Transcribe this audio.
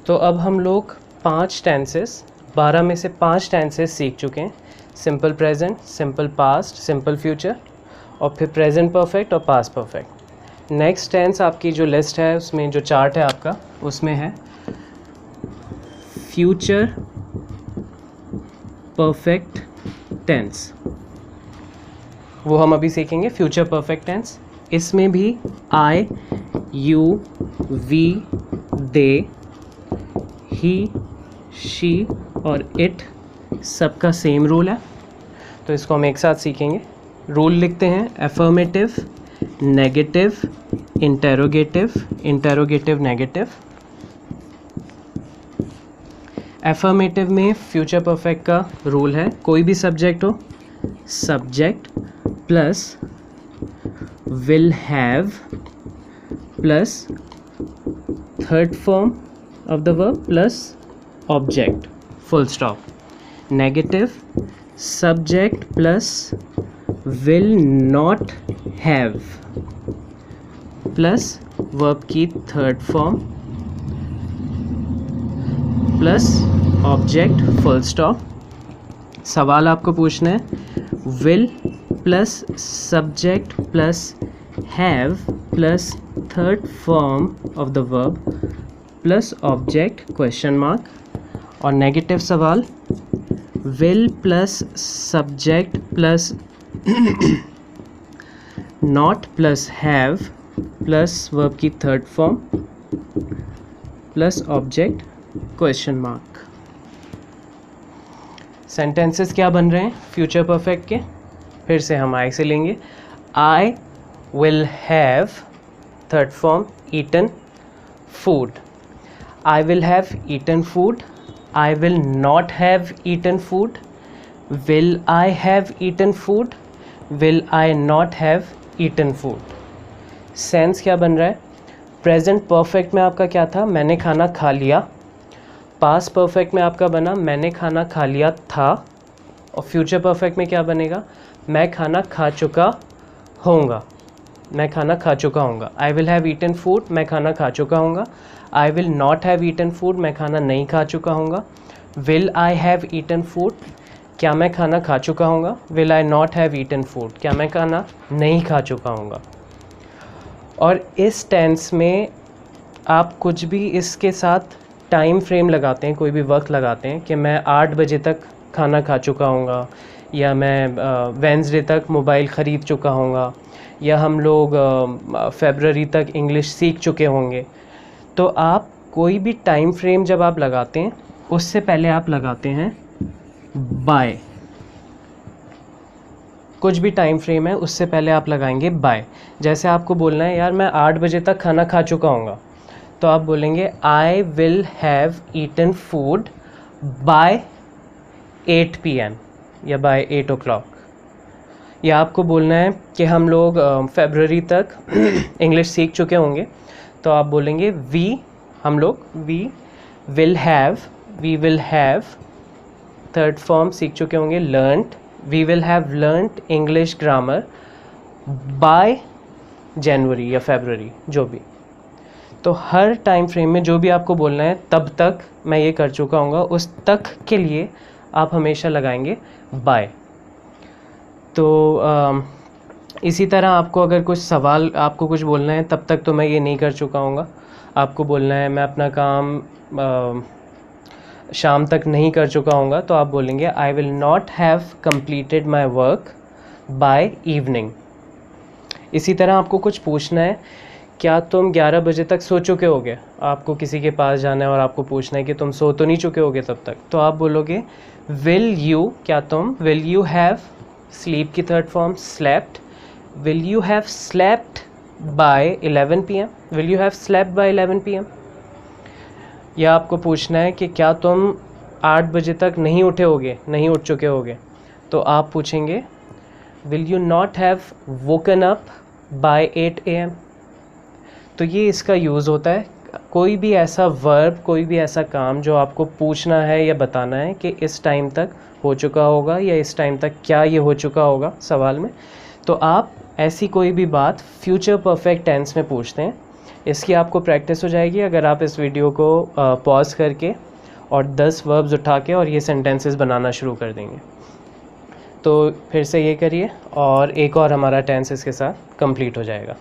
तो अब हम लोग 5 टेंसेस 12 में से 5 टेंसेस सीख चुके हैं। Simple present, simple past, simple future और फिर प्रेजेंट परफेक्ट और पास्ट परफेक्ट। नेक्स्ट टेंस आपकी जो लिस्ट है उसमें जो चार्ट है आपका उसमें है फ्यूचर परफेक्ट टेंस, वो हम अभी सीखेंगे फ्यूचर परफेक्ट टेंस। इसमें भी I, you, we, they, he, she और इट सबका सेम रूल है, तो इसको हम एक साथ सीखेंगे। रूल लिखते हैं affirmative, negative, interrogative, interrogative negative. Affirmative में फ्यूचर परफेक्ट का रूल है कोई भी सब्जेक्ट हो, subject plus will have plus third form of the verb plus object, full stop. Negative subject plus will not have plus verb की third form plus object, full stop. सवाल आपको पूछना है will plus subject plus have plus third form of the verb plus object question mark. और negative सवाल will plus subject plus not plus have plus verb की third form plus object question mark. Sentences क्या बन रहे हैं future perfect के? फिर से हम आई से लेंगे। I will have third form eaten food, I will have eaten food, I will not have eaten food, will I have eaten food, will I not have eaten food. Sense क्या बन रहा है? Present perfect में आपका क्या था? मैंने खाना खा लिया। पास्ट परफेक्ट में आपका बना मैंने खाना खा लिया था। और फ्यूचर परफेक्ट में क्या बनेगा? मैं खाना खा चुका होऊंगा, मैं खाना खा चुका होऊंगा। I will have eaten food, मैं खाना खा चुका होऊंगा। I will not have eaten food, मैं खाना नहीं खा चुका होऊंगा। Will I have eaten food, क्या मैं खाना खा चुका होऊंगा। Will I not have eaten food, क्या मैं खाना नहीं खा चुका होऊंगा। और इस टेंस में आप कुछ भी इसके साथ टाइम फ्रेम लगाते हैं, कोई भी वक्त लगाते हैं कि मैं 8 बजे तक खाना खा चुका होऊंगा, या मैं वेंसडे तक मोबाइल ख़रीद चुका होऊंगा, या हम लोग फरवरी तक इंग्लिश सीख चुके होंगे। तो आप कोई भी टाइम फ्रेम जब आप लगाते हैं उससे पहले आप लगाते हैं बाय। कुछ भी टाइम फ्रेम है उससे पहले आप लगाएंगे बाय। जैसे आपको बोलना है यार मैं 8 बजे तक खाना खा चुका होऊंगा, तो आप बोलेंगे I will have eaten food by 8 PM या बाय 8 o'clock। या आपको बोलना है कि हम लोग फरवरी तक इंग्लिश सीख चुके होंगे, तो आप बोलेंगे वी, हम लोग we will have third form सीख चुके होंगे learned, we will have learned English grammar by January या फरवरी, जो भी। तो हर टाइम फ्रेम में जो भी आपको बोलना है तब तक मैं ये कर चुका हूँगा, उस तक के लिए आप हमेशा लगाएंगे बाय। तो इसी तरह आपको अगर कुछ सवाल आपको कुछ बोलना है तब तक तो मैं ये नहीं कर चुका हूँगा। आपको बोलना है मैं अपना काम शाम तक नहीं कर चुका हूँगा, तो आप बोलेंगे I will not have completed my work by evening. इसी तरह आपको कुछ पूछना है, क्या तुम 11 बजे तक सो चुके होगे? आपको किसी के पास जाना है और आपको पूछना है कि तुम सो तो नहीं चुके होगे तब तक, तो आप बोलोगे विल यू, क्या तुम, विल यू हैव स्लीप की third form slept, will you have slept by 11 PM, will you have slept by 11 PM। या आपको पूछना है कि क्या तुम 8 बजे तक नहीं उठे होगे, नहीं उठ चुके होगे, तो आप पूछेंगे will you not have woken up by 8 AM। तो ये इसका यूज़ होता है। कोई भी ऐसा वर्ब, कोई भी ऐसा काम जो आपको पूछना है या बताना है कि इस टाइम तक हो चुका होगा या इस टाइम तक क्या ये हो चुका होगा सवाल में, तो आप ऐसी कोई भी बात फ्यूचर परफेक्ट टेंस में पूछते हैं इसकी आपको प्रैक्टिस हो जाएगी अगर आप इस वीडियो को पॉज करके और 10 वर्ब्स उठा के और ये सेंटेंसेस बनाना शुरू कर देंगे। तो फिर से ये करिए और एक और हमारा टेंस इसके साथ कंप्लीट हो जाएगा।